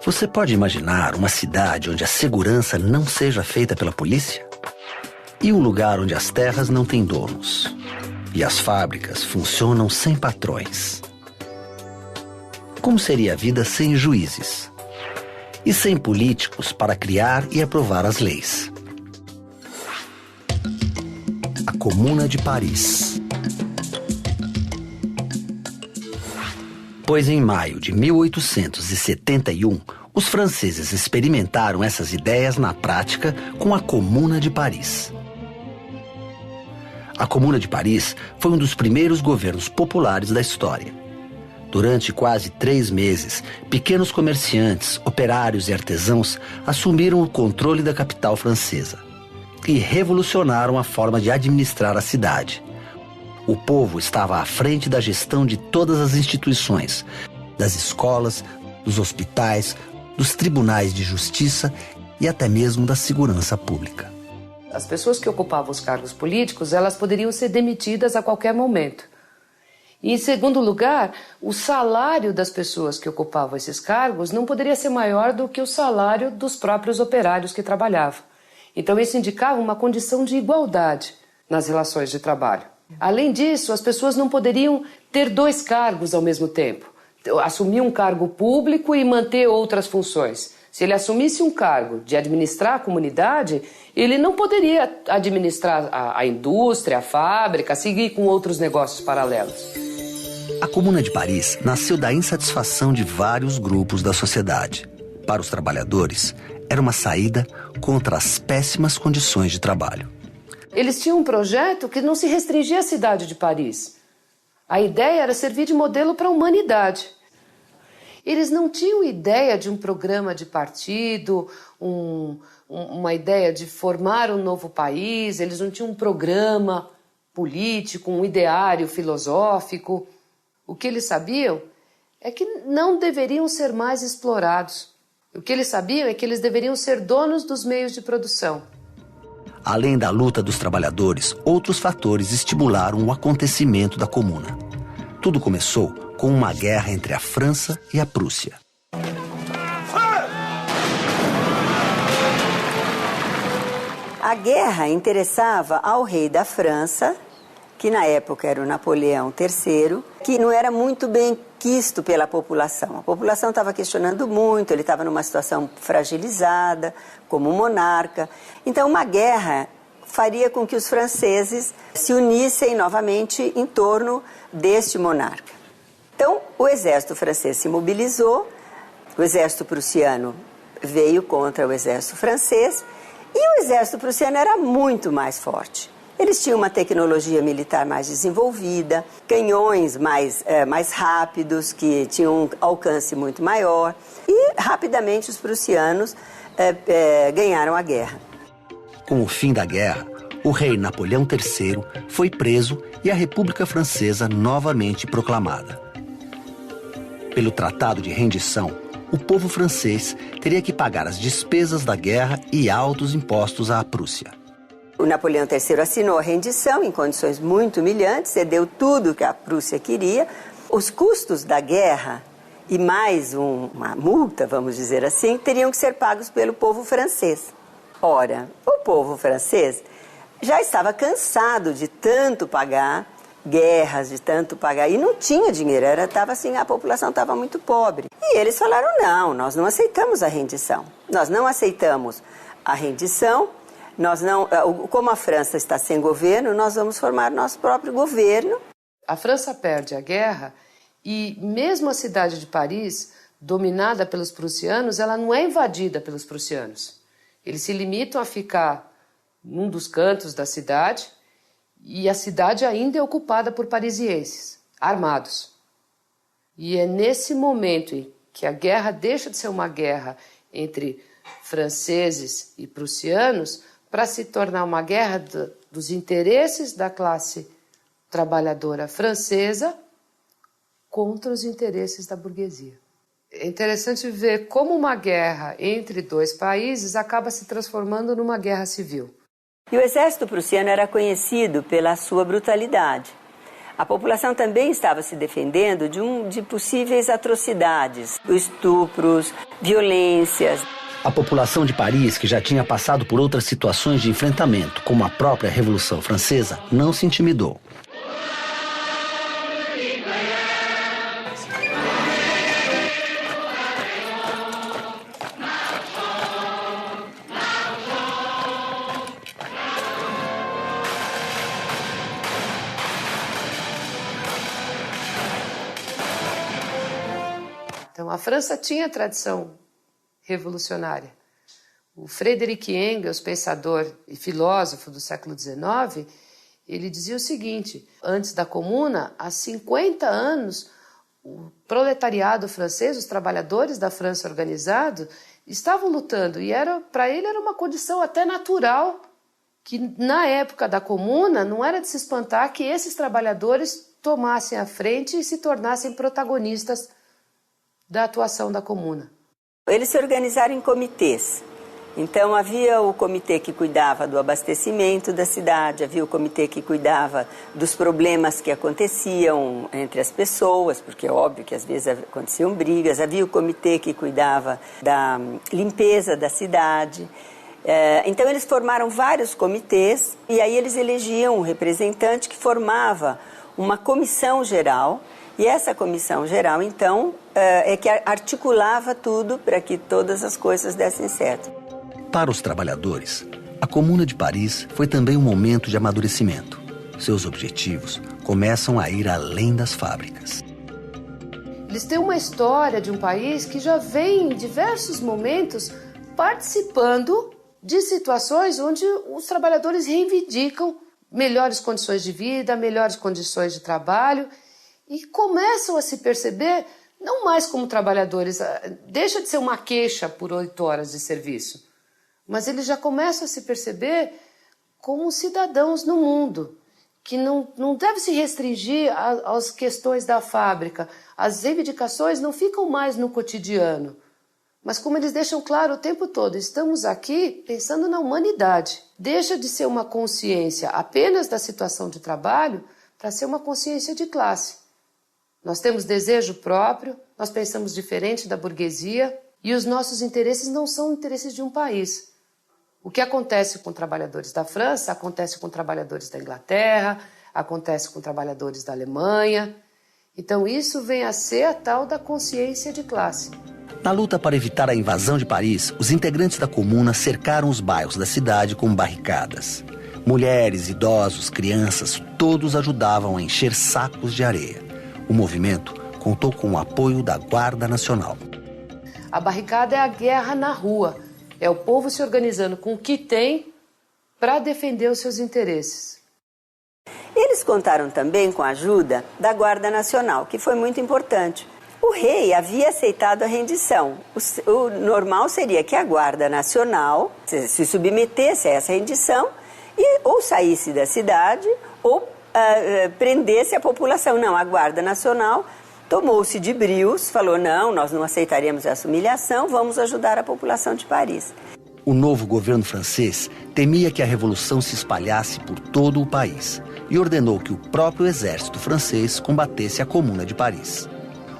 Você pode imaginar uma cidade onde a segurança não seja feita pela polícia? E um lugar onde as terras não têm donos? E as fábricas funcionam sem patrões? Como seria a vida sem juízes? E sem políticos para criar e aprovar as leis? A Comuna de Paris. Pois em maio de 1871, os franceses experimentaram essas ideias na prática com a Comuna de Paris. A Comuna de Paris foi um dos primeiros governos populares da história. Durante quase 3 meses, pequenos comerciantes, operários e artesãos assumiram o controle da capital francesa e revolucionaram a forma de administrar a cidade. O povo estava à frente da gestão de todas as instituições, das escolas, dos hospitais, dos tribunais de justiça e até mesmo da segurança pública. As pessoas que ocupavam os cargos políticos, elas poderiam ser demitidas a qualquer momento. E, em segundo lugar, o salário das pessoas que ocupavam esses cargos não poderia ser maior do que o salário dos próprios operários que trabalhavam. Então, isso indicava uma condição de igualdade nas relações de trabalho. Além disso, as pessoas não poderiam ter 2 cargos ao mesmo tempo. Assumir um cargo público e manter outras funções. Se ele assumisse um cargo de administrar a comunidade, ele não poderia administrar a indústria, a fábrica, seguir com outros negócios paralelos. A Comuna de Paris nasceu da insatisfação de vários grupos da sociedade. Para os trabalhadores, era uma saída contra as péssimas condições de trabalho. Eles tinham um projeto que não se restringia à cidade de Paris. A ideia era servir de modelo para a humanidade. Eles não tinham ideia de um programa de partido, uma ideia de formar um novo país, eles não tinham um programa político, um ideário filosófico. O que eles sabiam é que não deveriam ser mais explorados. O que eles sabiam é que eles deveriam ser donos dos meios de produção. Além da luta dos trabalhadores, outros fatores estimularam o acontecimento da Comuna. Tudo começou com uma guerra entre a França e a Prússia. A guerra interessava ao rei da França, que na época era o Napoleão III, que não era muito bem quisto pela população. A população estava questionando muito, ele estava numa situação fragilizada, como monarca. Então, uma guerra faria com que os franceses se unissem novamente em torno deste monarca. Então, o exército francês se mobilizou, o exército prussiano veio contra o exército francês e o exército prussiano era muito mais forte. Eles tinham uma tecnologia militar mais desenvolvida, canhões mais rápidos, que tinham um alcance muito maior. E, rapidamente, os prussianos ganharam a guerra. Com o fim da guerra, o rei Napoleão III foi preso e a República Francesa novamente proclamada. Pelo Tratado de Rendição, o povo francês teria que pagar as despesas da guerra e altos impostos à Prússia. O Napoleão III assinou a rendição em condições muito humilhantes, cedeu tudo que a Prússia queria. Os custos da guerra e mais uma multa, vamos dizer assim, teriam que ser pagos pelo povo francês. Ora, o povo francês já estava cansado de tanto pagar guerras, de tanto pagar, e não tinha dinheiro, a população estava muito pobre. E eles falaram, não, nós não aceitamos a rendição. Nós não aceitamos a rendição. Como a França está sem governo, nós vamos formar nosso próprio governo. A França perde a guerra e mesmo a cidade de Paris, dominada pelos prussianos, ela não é invadida pelos prussianos. Eles se limitam a ficar num dos cantos da cidade e a cidade ainda é ocupada por parisienses, armados. E é nesse momento em que a guerra deixa de ser uma guerra entre franceses e prussianos para se tornar uma guerra dos interesses da classe trabalhadora francesa contra os interesses da burguesia. É interessante ver como uma guerra entre 2 países acaba se transformando numa guerra civil. E o exército prussiano era conhecido pela sua brutalidade. A população também estava se defendendo de possíveis atrocidades, estupros, violências. A população de Paris, que já tinha passado por outras situações de enfrentamento, como a própria Revolução Francesa, não se intimidou. Então, a França tinha tradição revolucionária. O Friedrich Engels, pensador e filósofo do século XIX, ele dizia o seguinte: antes da Comuna, há 50 anos, o proletariado francês, os trabalhadores da França organizado, estavam lutando, e para ele era uma condição até natural que, na época da Comuna, não era de se espantar que esses trabalhadores tomassem a frente e se tornassem protagonistas da atuação da Comuna. Eles se organizaram em comitês. Então havia o comitê que cuidava do abastecimento da cidade, havia o comitê que cuidava dos problemas que aconteciam entre as pessoas, porque é óbvio que às vezes aconteciam brigas, havia o comitê que cuidava da limpeza da cidade. Então eles formaram vários comitês e aí eles elegiam um representante que formava uma comissão geral. E essa comissão geral, então, é que articulava tudo para que todas as coisas dessem certo. Para os trabalhadores, a Comuna de Paris foi também um momento de amadurecimento. Seus objetivos começam a ir além das fábricas. Eles têm uma história de um país que já vem em diversos momentos participando de situações onde os trabalhadores reivindicam melhores condições de vida, melhores condições de trabalho, e começam a se perceber não mais como trabalhadores, deixa de ser uma queixa por 8 horas de serviço, mas eles já começam a se perceber como cidadãos no mundo, que não deve se restringir às questões da fábrica. As reivindicações não ficam mais no cotidiano, mas como eles deixam claro o tempo todo, estamos aqui pensando na humanidade. Deixa de ser uma consciência apenas da situação de trabalho para ser uma consciência de classe. Nós temos desejo próprio, nós pensamos diferente da burguesia e os nossos interesses não são interesses de um país. O que acontece com trabalhadores da França, acontece com trabalhadores da Inglaterra, acontece com trabalhadores da Alemanha. Então isso vem a ser a tal da consciência de classe. Na luta para evitar a invasão de Paris, os integrantes da Comuna cercaram os bairros da cidade com barricadas. Mulheres, idosos, crianças, todos ajudavam a encher sacos de areia. O movimento contou com o apoio da Guarda Nacional. A barricada é a guerra na rua. É o povo se organizando com o que tem para defender os seus interesses. Eles contaram também com a ajuda da Guarda Nacional, que foi muito importante. O rei havia aceitado a rendição. O normal seria que a Guarda Nacional se submetesse a essa rendição e ou saísse da cidade ou prendesse a população. Não, a Guarda Nacional tomou-se de brios, falou, não, nós não aceitaríamos essa humilhação, vamos ajudar a população de Paris. O novo governo francês temia que a revolução se espalhasse por todo o país e ordenou que o próprio exército francês combatesse a Comuna de Paris.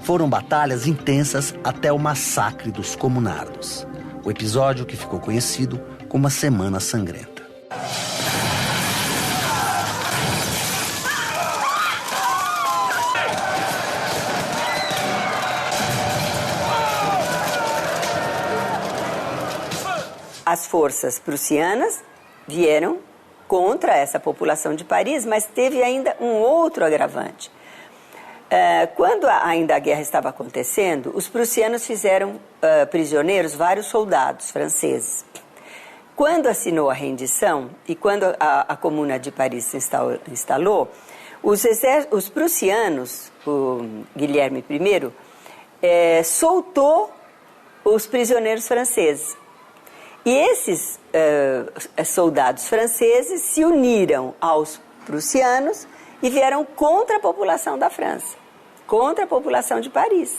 Foram batalhas intensas até o massacre dos comunardos, o episódio que ficou conhecido como a Semana Sangrenta. As forças prussianas vieram contra essa população de Paris, mas teve ainda um outro agravante. Quando ainda a guerra estava acontecendo, os prussianos fizeram prisioneiros vários soldados franceses. Quando assinou a rendição e quando a Comuna de Paris se instalou, os prussianos, o Guilherme I, soltou os prisioneiros franceses. E esses soldados franceses se uniram aos prussianos e vieram contra a população da França, contra a população de Paris.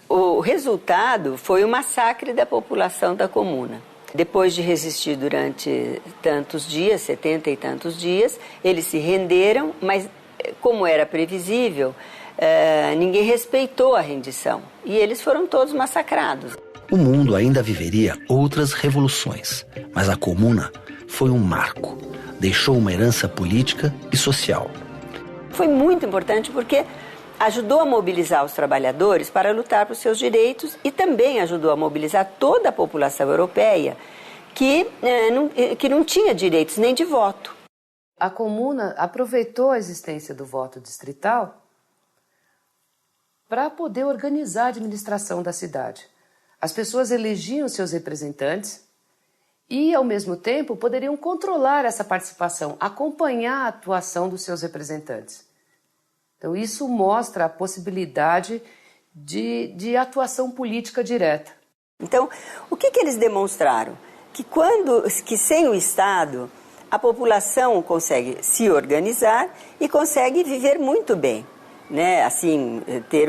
O resultado foi o massacre da população da Comuna. Depois de resistir durante tantos dias, 70 e tantos dias, eles se renderam, mas como era previsível, ninguém respeitou a rendição e eles foram todos massacrados. O mundo ainda viveria outras revoluções, mas a Comuna foi um marco. Deixou uma herança política e social. Foi muito importante porque ajudou a mobilizar os trabalhadores para lutar por seus direitos e também ajudou a mobilizar toda a população europeia que não tinha direitos nem de voto. A Comuna aproveitou a existência do voto distrital para poder organizar a administração da cidade. As pessoas elegiam seus representantes e, ao mesmo tempo, poderiam controlar essa participação, acompanhar a atuação dos seus representantes. Então, isso mostra a possibilidade de atuação política direta. Então, o que eles demonstraram? Que sem o Estado, a população consegue se organizar e consegue viver muito bem, né? Assim, ter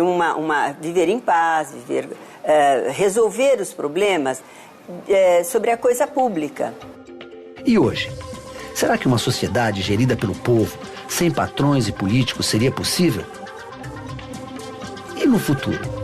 viver em paz, resolver os problemas sobre a coisa pública. E hoje? Será que uma sociedade gerida pelo povo, sem patrões e políticos, seria possível? E no futuro?